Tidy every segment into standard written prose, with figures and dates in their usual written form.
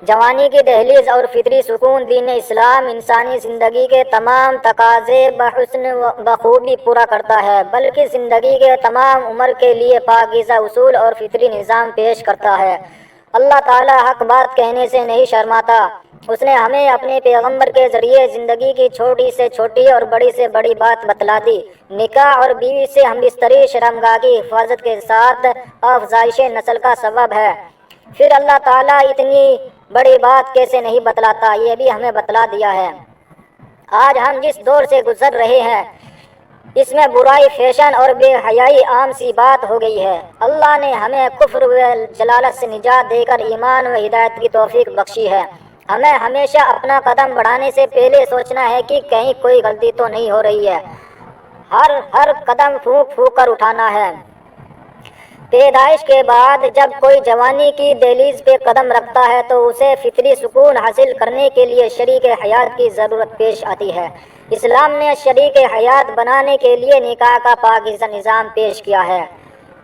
جوانی کی دہلیز اور فطری سکون دین اسلام انسانی زندگی کے تمام تقاضے بخوبی پورا کرتا ہے، بلکہ زندگی کے تمام عمر کے لیے پاکیزہ اصول اور فطری نظام پیش کرتا ہے۔ اللہ تعالیٰ حق بات کہنے سے نہیں شرماتا۔ اس نے ہمیں اپنے پیغمبر کے ذریعے زندگی کی چھوٹی سے چھوٹی اور بڑی سے بڑی بات بتلا دی۔ نکاح اور بیوی سے ہم بستری شرمگاہ کی حفاظت کے ساتھ افزائش نسل کا سبب ہے۔ پھر اللہ تعالیٰ اتنی بڑی بات کیسے نہیں بتلاتا، یہ بھی ہمیں بتلا دیا ہے۔ آج ہم جس دور سے گزر رہے ہیں اس میں برائی، فیشن اور بے حیائی عام سی بات ہو گئی ہے۔ اللہ نے ہمیں کفر و جلالت سے نجات دے کر ایمان و ہدایت کی توفیق بخشی ہے۔ ہمیں ہمیشہ اپنا قدم بڑھانے سے پہلے سوچنا ہے کہ کہیں کوئی غلطی تو نہیں ہو رہی ہے۔ ہر قدم پھونک پھونک کر اٹھانا ہے۔ پیدائش کے بعد جب کوئی جوانی کی دہلیز پہ قدم رکھتا ہے تو اسے فطری سکون حاصل کرنے کے لیے شریک حیات کی ضرورت پیش آتی ہے۔ اسلام نے شریک حیات بنانے کے لیے نکاح کا پاکیزہ نظام پیش کیا ہے۔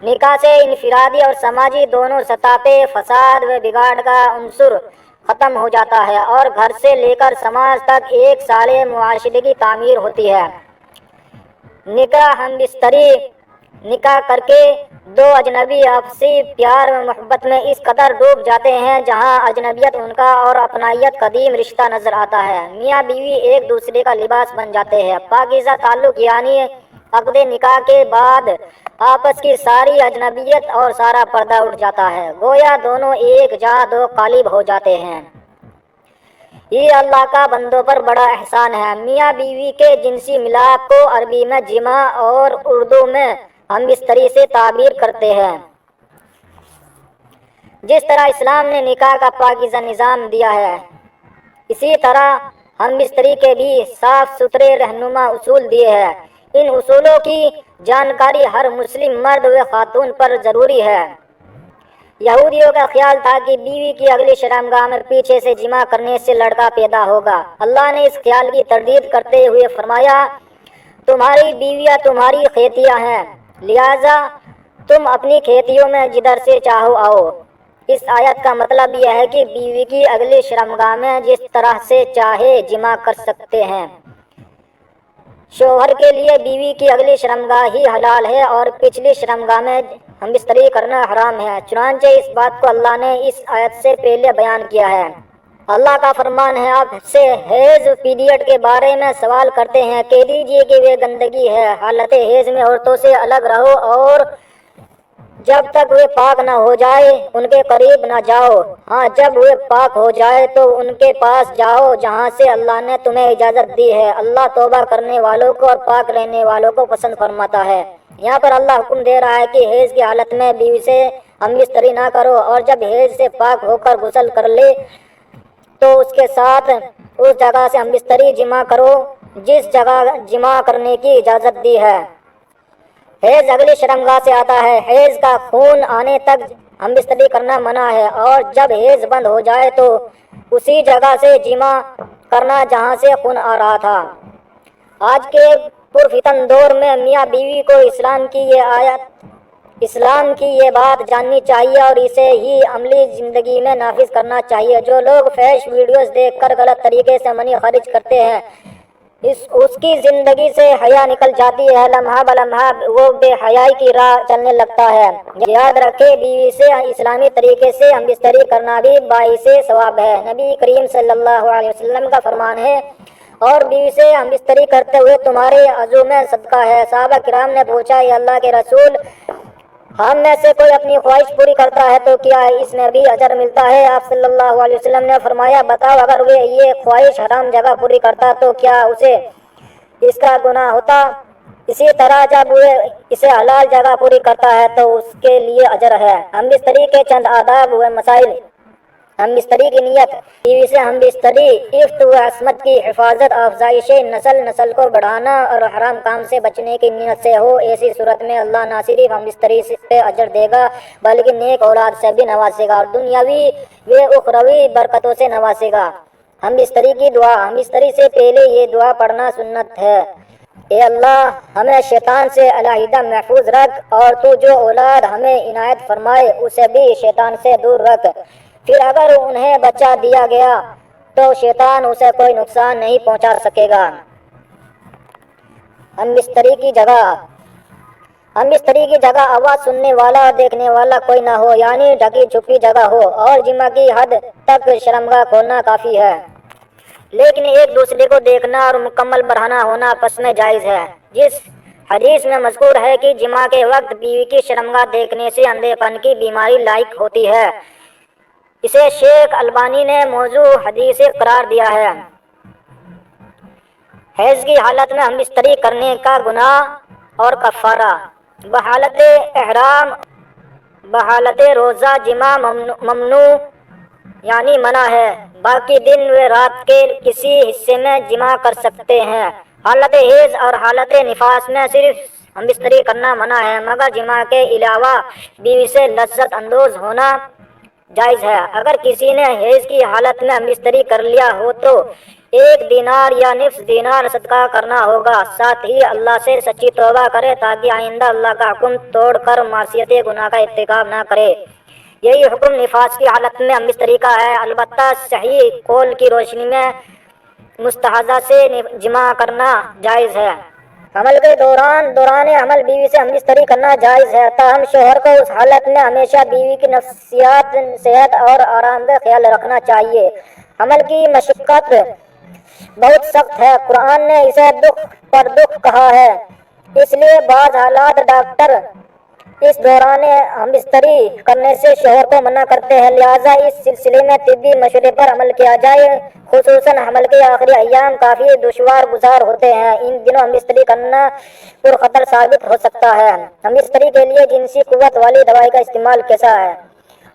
نکاح سے انفرادی اور سماجی دونوں سطح پہ فساد و بگاڑ کا عنصر ختم ہو جاتا ہے اور گھر سے لے کر سماج تک ایک صالح معاشرے کی تعمیر ہوتی ہے۔ ہم بستری نکاح کر کے دو اجنبی آپسی پیار و محبت میں اس قدر ڈوب جاتے ہیں جہاں اجنبیت ان کا اور اپنائیت قدیم رشتہ نظر آتا ہے۔ میاں بیوی ایک دوسرے کا لباس بن جاتے ہیں۔ پاکیزہ تعلق یعنی عقد نکاح کے بعد آپس کی ساری اجنبیت اور سارا پردہ اٹھ جاتا ہے، گویا دونوں ایک جاں دو قالب ہو جاتے ہیں۔ یہ اللہ کا بندوں پر بڑا احسان ہے۔ میاں بیوی کے جنسی ملاپ کو عربی میں جماع اور اردو میں ہم بستری سے تعبیر کرتے ہیں۔ جس طرح اسلام نے نکاح کا پاکیزہ نظام دیا ہے، اسی طرح ہم بستری کے بھی صاف ستھرے رہنما اصول دیے ہیں۔ ان اصولوں کی جانکاری ہر مسلم مرد و خاتون پر ضروری ہے۔ یہودیوں کا خیال تھا کہ بیوی کی اگلی شرمگاہ میں پیچھے سے جماع کرنے سے لڑکا پیدا ہوگا۔ اللہ نے اس خیال کی تردید کرتے ہوئے فرمایا، تمہاری بیویاں تمہاری کھیتیاں ہیں، لہذا تم اپنی کھیتیوں میں جدھر سے چاہو آؤ۔ اس آیت کا مطلب یہ ہے کہ بیوی کی اگلی شرمگاہ میں جس طرح سے چاہے جماع کر سکتے ہیں۔ شوہر کے لیے بیوی کی اگلی شرمگاہ ہی حلال ہے اور پچھلی شرمگاہ میں ہم بستری کرنا حرام ہے۔ چنانچہ اس بات کو اللہ نے اس آیت سے پہلے بیان کیا ہے۔ اللہ کا فرمان ہے، آپ سے حیض پیریڈ کے بارے میں سوال کرتے ہیں، کہہ دیجیے کہ وہ گندگی ہے۔ حالت حیض میں عورتوں سے الگ رہو اور جب تک وہ پاک نہ ہو جائے ان کے قریب نہ جاؤ۔ ہاں، جب وہ پاک ہو جائے تو ان کے پاس جاؤ جہاں سے اللہ نے تمہیں اجازت دی ہے۔ اللہ توبہ کرنے والوں کو اور پاک رہنے والوں کو پسند فرماتا ہے۔ یہاں پر اللہ حکم دے رہا ہے کہ حیض کی حالت میں بیوی سے ہم بستری نہ کرو، اور جب حیض سے پاک ہو کر غسل کر لے تو اس کے ساتھ اس جگہ سے ہم بستری جمع کرو جس جگہ جمع کرنے کی اجازت دی ہے۔ حیض اگلی شرمگاہ سے آتا ہے۔ حیض کا خون آنے تک ہم بستری کرنا منع ہے، اور جب حیض بند ہو جائے تو اسی جگہ سے جمع کرنا جہاں سے خون آ رہا تھا۔ آج کے پرفتن دور میں میاں بیوی کو اسلام کی یہ بات جاننی چاہیے اور اسے ہی عملی زندگی میں نافذ کرنا چاہیے۔ جو لوگ فحش ویڈیوز دیکھ کر غلط طریقے سے منی خرچ کرتے ہیں، اس کی زندگی سے حیا نکل جاتی ہے، لمحہ بلمحہ وہ بے حیائی کی راہ چلنے لگتا ہے۔ یاد رکھے، بیوی سے اسلامی طریقے سے ہم بستری کرنا بھی باعث ثواب ہے۔ نبی کریم صلی اللہ علیہ وسلم کا فرمان ہے، اور بیوی سے ہم بستری کرتے ہوئے تمہارے عضو میں صدقہ ہے۔ صحابہ کرام نے پوچھا، یا اللہ کے رسول، ہم میں سے کوئی اپنی خواہش پوری کرتا ہے تو کیا اس میں بھی اجر ملتا ہے؟ آپ صلی اللہ علیہ وسلم نے فرمایا، بتاؤ، اگر وہ یہ خواہش حرام جگہ پوری کرتا تو کیا اسے اس کا گناہ ہوتا؟ اسی طرح جب وہ اسے حلال جگہ پوری کرتا ہے تو اس کے لیے اجر ہے۔ ہم بستری کے چند آداب و مسائل۔ ہم بستری کی نیت۔ بیوی سے ہم بستری عفت و عصمت کی حفاظت، افزائش نسل کو بڑھانا اور حرام کام سے بچنے کی نیت سے ہو۔ ایسی صورت میں اللہ نہ صرف ہم بستری پہ اجر دے گا بلکہ نیک اولاد سے بھی نوازے گا اور دنیاوی و اخروی برکتوں سے نوازے گا۔ ہم بستری کی دعا۔ ہم بستری سے پہلے یہ دعا پڑھنا سنت ہے، اے اللہ، ہمیں شیطان سے علیحدہ محفوظ رکھ، اور تو جو اولاد ہمیں عنایت فرمائے اسے بھی شیطان سے دور رکھ۔ پھر اگر انہیں بچا دیا گیا تو شیطان اسے کوئی نقصان نہیں پہنچا سکے گا۔ ہم بستری کی جگہ آواز سننے والا اور دیکھنے والا کوئی نہ ہو، یعنی ڈھکی چھپی جگہ ہو، اور جماع کی حد تک شرمگاہ کھولنا کافی ہے، لیکن ایک دوسرے کو دیکھنا اور مکمل برہنہ ہونا آپس میں جائز ہے۔ جس حدیث میں مذکور ہے کہ جماع کے وقت بیوی کی شرمگاہ دیکھنے سے اندھے پن کی بیماری لاحق ہوتی ہے، اسے شیخ البانی نے موضوع حدیث قرار دیا ہے۔ حیض کی حالت میں ہم بستری کرنے کا گناہ اور کفارہ: بحالت احرام، بحالت روزہ جماع ممنوع یعنی منع ہے، باقی دن و رات کے کسی حصے میں جماع کر سکتے ہیں۔ حالت حیض اور حالت نفاس میں صرف ہم بستری کرنا منع ہے، مگر جماع کے علاوہ بیوی سے لذت اندوز ہونا جائز ہے۔ اگر کسی نے حیض کی حالت میں ہم بستری کر لیا ہو تو 1 دینار یا نصف دینار صدقہ کرنا ہوگا، ساتھ ہی اللہ سے سچی توبہ کرے تاکہ آئندہ اللہ کا حکم توڑ کر معصیت گناہ کا ارتکاب نہ کرے۔ یہی حکم نفاس کی حالت میں ہم بستری کا ہے، البتہ صحیح قول کی روشنی میں مستحاضہ سے جماع کرنا جائز ہے۔ حمل کے دوران حمل بیوی سے ہم بستری کرنا جائز ہے، تاہم شوہر کو اس حالت میں ہمیشہ بیوی کی نفسیات، صحت اور آرام کا خیال رکھنا چاہیے۔ حمل کی مشقت بہت سخت ہے، قرآن نے اسے دکھ پر دکھ کہا ہے، اس لیے بعض حالات ڈاکٹر اس دوران ہم بستری کرنے سے شوہر کو منع کرتے ہیں، لہٰذا اس سلسلے میں طبی مشورے پر عمل کیا جائے۔ خصوصاً حمل کے آخری ایام کافی دشوار گزار ہوتے ہیں، ان دنوں ہم بستری کرنا پرخطر ثابت ہو سکتا ہے۔ ہم بستری کے لیے جنسی قوت والی دوائی کا استعمال کیسا ہے؟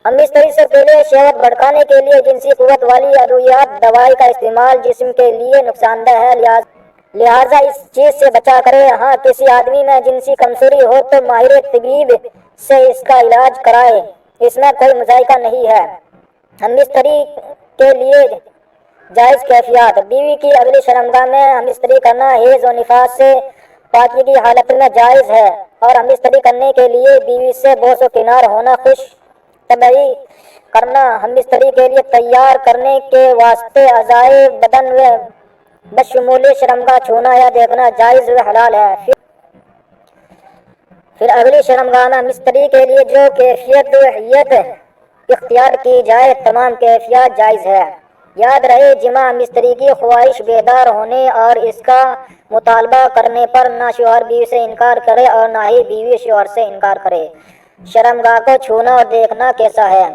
ہم بستری سے پہلے شہوت بھڑکانے کے لیے جنسی قوت والی ادویات دوائی کا استعمال جسم کے لیے نقصان دہ ہے، لہٰذا اس چیز سے بچا کریں۔ ہاں کسی آدمی میں جنسی کمزوری ہو تو ماہر طبیب سے اس کا علاج کرائے، اس میں کوئی مذائقہ نہیں ہے۔ ہم بستری کے لیے جائز کیفیات: بیوی کی اگلی شرمگاہ میں ہم بستری کرنا حیض و نفاس سے پاکی کی حالت میں جائز ہے، اور ہم بستری کرنے کے لیے بیوی سے بوس و کنار ہونا، خوش طبعی کرنا، ہم بستری کے لیے تیار کرنے کے واسطے اعضائے بدن و بشمول شرمگاہ چھونا یا دیکھنا جائز و حلال ہے۔ پھر اگلی شرمگاہ میں ہم بستری کے لیے جو کیفیت و حیت اختیار کی جائے، تمام کیفیات جائز ہے۔ یاد رہے جماع ہم بستری کی خواہش بیدار ہونے اور اس کا مطالبہ کرنے پر نہ شوہر بیوی سے انکار کرے اور نہ ہی بیوی شوہر سے انکار کرے۔ شرمگاہ کو چھونا اور دیکھنا کیسا ہے؟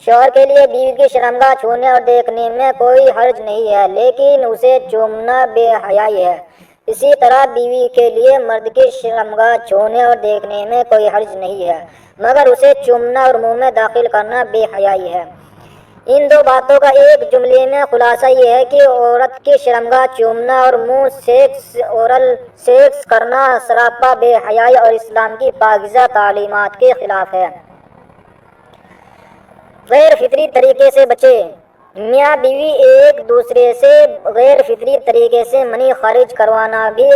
شوہر کے لیے بیوی کی شرمگاہ چھونے اور دیکھنے میں کوئی حرج نہیں ہے، لیکن اسے چومنا بے حیائی ہے۔ اسی طرح بیوی کے لیے مرد کی شرمگاہ چھونے اور دیکھنے میں کوئی حرج نہیں ہے، مگر اسے چومنا اور منہ میں داخل کرنا بے حیائی ہے۔ ان دو باتوں کا ایک جملے میں خلاصہ یہ ہے کہ عورت کی شرمگاہ چومنا اور منہ سیکس، اورل سیکس کرنا سراپا بے حیائی اور اسلام کی پاکیزہ تعلیمات کے خلاف ہے۔ غیر فطری طریقے سے بچے: میاں بیوی ایک دوسرے سے غیر فطری طریقے سے منی خارج کروانا بھی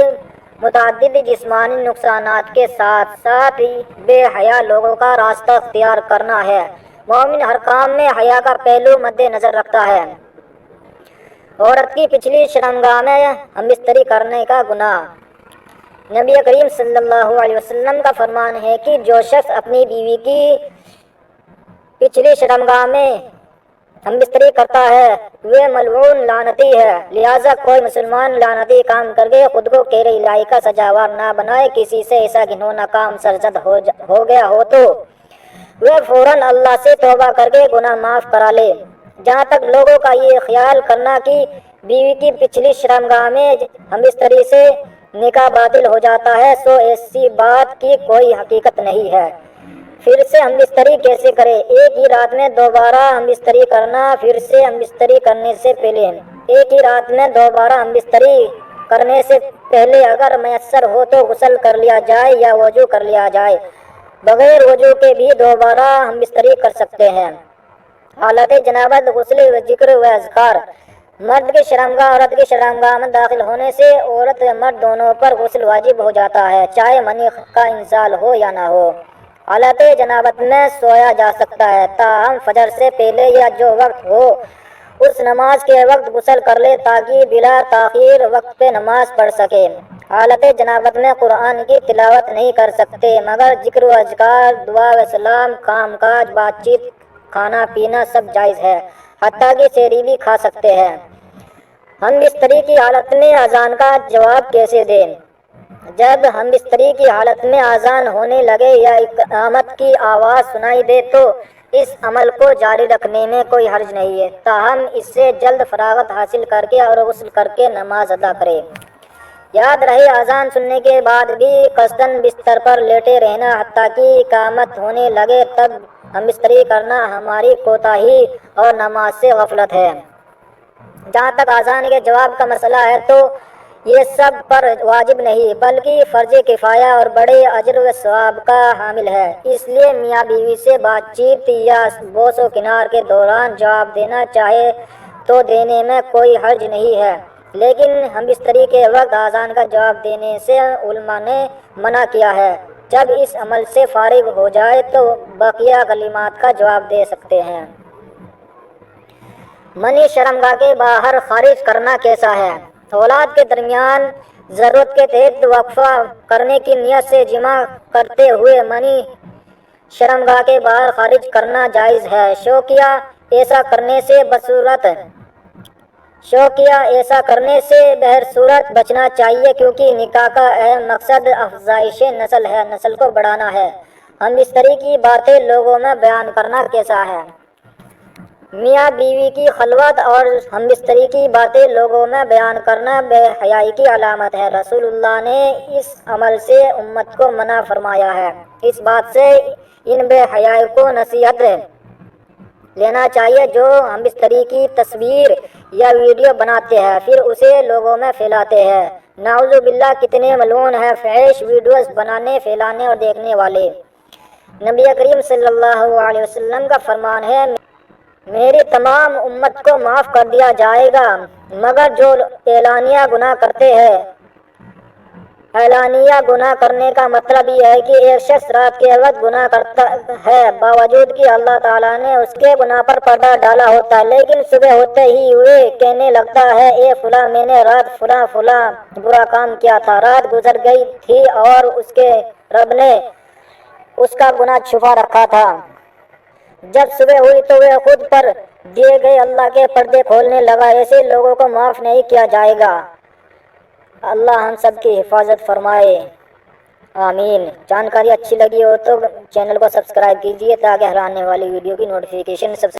متعدد جسمانی نقصانات کے ساتھ ساتھ بے حیا لوگوں کا راستہ اختیار کرنا ہے۔ مومن ہر کام میں حیا کا پہلو مد نظر رکھتا ہے۔ عورت کی پچھلی شرمگاہ میں ہم بستری کرنے کا گناہ: نبی کریم صلی اللہ علیہ وسلم کا فرمان ہے کہ جو شخص اپنی بیوی کی پچھلی شرمگاہ میں ہم بستری کرتا ہے وہ ملعون لعنتی ہے، لہٰذا کوئی مسلمان لعنتی کام کر کے خود کو کیر الہی کا سزاوار نہ بنائے۔ کسی سے ایسا گھناؤنا کام سرزد ہو گیا ہو تو وہ فوراً اللہ سے توبہ کر کے گناہ معاف کرا لے۔ جہاں تک لوگوں کا یہ خیال کرنا کہ بیوی کی پچھلی شرمگاہ میں ہم بستری سے نکاح باطل ہو جاتا ہے، سو ایسی بات کی کوئی حقیقت نہیں ہے۔ پھر سے ہم بستری کیسے کریں؟ ایک ہی رات میں دوبارہ ہم بستری کرنا: پھر سے ہم بستری کرنے سے پہلے ایک ہی رات میں دوبارہ ہم بستری کرنے سے پہلے اگر میسر ہو تو غسل کر لیا جائے یا وضو کر لیا جائے، بغیر وضو کے بھی دوبارہ ہم بستری کر سکتے ہیں۔ حالت جنابت، غسل و ذکر و اذکار: مرد کی شرمگاہ عورت کی شرمگاہ میں داخل ہونے سے عورت و مرد دونوں پر غسل واجب ہو جاتا ہے، چاہے منی کا انزال ہو یا نہ ہو۔ حالت جنابت میں سویا جا سکتا ہے، تاہم فجر سے پہلے یا جو وقت ہو اس نماز کے وقت غسل کر لے تاکہ بلا تاخیر وقت پہ نماز پڑھ سکے۔ حالت جنابت میں قرآن کی تلاوت نہیں کر سکتے، مگر ذکر و اذکار، دعا و سلام، کام کاج، بات چیت، کھانا پینا سب جائز ہے، حتیٰ کہ سحری بھی کھا سکتے ہیں۔ ہم بستری کی حالت میں اذان کا جواب کیسے دیں؟ جب ہم بستری کی حالت میں اذان ہونے لگے یا اقامت کی آواز سنائی دے تو اس عمل کو جاری رکھنے میں کوئی حرج نہیں ہے، تاہم اس سے جلد فراغت حاصل کر کے اور غسل کر کے نماز ادا کرے۔ یاد رہے اذان سننے کے بعد بھی قصداً بستر پر لیٹے رہنا حتیٰ کہ اقامت ہونے لگے تب ہم بستری کرنا ہماری کوتاہی اور نماز سے غفلت ہے۔ جہاں تک اذان کے جواب کا مسئلہ ہے تو یہ سب پر واجب نہیں بلکہ فرض کفایہ اور بڑے اجر و ثواب کا حامل ہے، اس لیے میاں بیوی سے بات چیت یا بوس و کنار کے دوران جواب دینا چاہے تو دینے میں کوئی حرج نہیں ہے، لیکن ہم بستری کے وقت اذان کا جواب دینے سے علماء نے منع کیا ہے۔ جب اس عمل سے فارغ ہو جائے تو بقیہ کلمات کا جواب دے سکتے ہیں۔ منی شرمگاہ کے باہر خارج کرنا کیسا ہے؟ اولاد کے درمیان ضرورت کے تحت وقفہ کرنے کی نیت سے جمع کرتے ہوئے منی شرمگاہ کے باہر خارج کرنا جائز ہے۔ شوقیہ ایسا کرنے سے بہر صورت بچنا چاہیے، کیونکہ نکاح کا اہم مقصد افزائش نسل ہے، نسل کو بڑھانا ہے۔ ہم بستری کی باتیں لوگوں میں بیان کرنا کیسا ہے؟ میاں بیوی کی خلوت اور ہم بستری کی باتیں لوگوں میں بیان کرنا بے حیائی کی علامت ہے۔ رسول اللہ نے اس عمل سے امت کو منع فرمایا ہے۔ اس بات سے ان بے حیائی کو نصیحت لینا چاہیے جو ہم بستری کی تصویر یا ویڈیو بناتے ہیں پھر اسے لوگوں میں پھیلاتے ہیں۔ نعوذ باللہ، کتنے ملعون ہیں فحش ویڈیوز بنانے، پھیلانے اور دیکھنے والے۔ نبی کریم صلی اللہ علیہ وسلم کا فرمان ہے، میری تمام امت کو معاف کر دیا جائے گا مگر جو اعلانیہ گناہ کرتے ہیں۔ اعلانیہ گناہ کرنے کا مطلب یہ ہے کہ ایک شخص رات کے وقت گناہ کرتا ہے باوجود کہ اللہ تعالیٰ نے اس کے گناہ پر پردہ ڈالا ہوتا ہے، لیکن صبح ہوتے ہی وہ کہنے لگتا ہے، اے فلاں، میں نے رات فلاں برا کام کیا تھا، رات گزر گئی تھی اور اس کے رب نے اس کا گناہ چھپا رکھا تھا۔ جب صبح ہوئی تو وہ خود پر دیے گئے اللہ کے پردے کھولنے لگا۔ ایسے لوگوں کو معاف نہیں کیا جائے گا۔ اللہ ہم سب کی حفاظت فرمائے، آمین۔ جانکاری اچھی لگی ہو تو چینل کو سبسکرائب کیجیے تاکہ ہر آنے والی ویڈیو کی نوٹیفیکیشن سب سے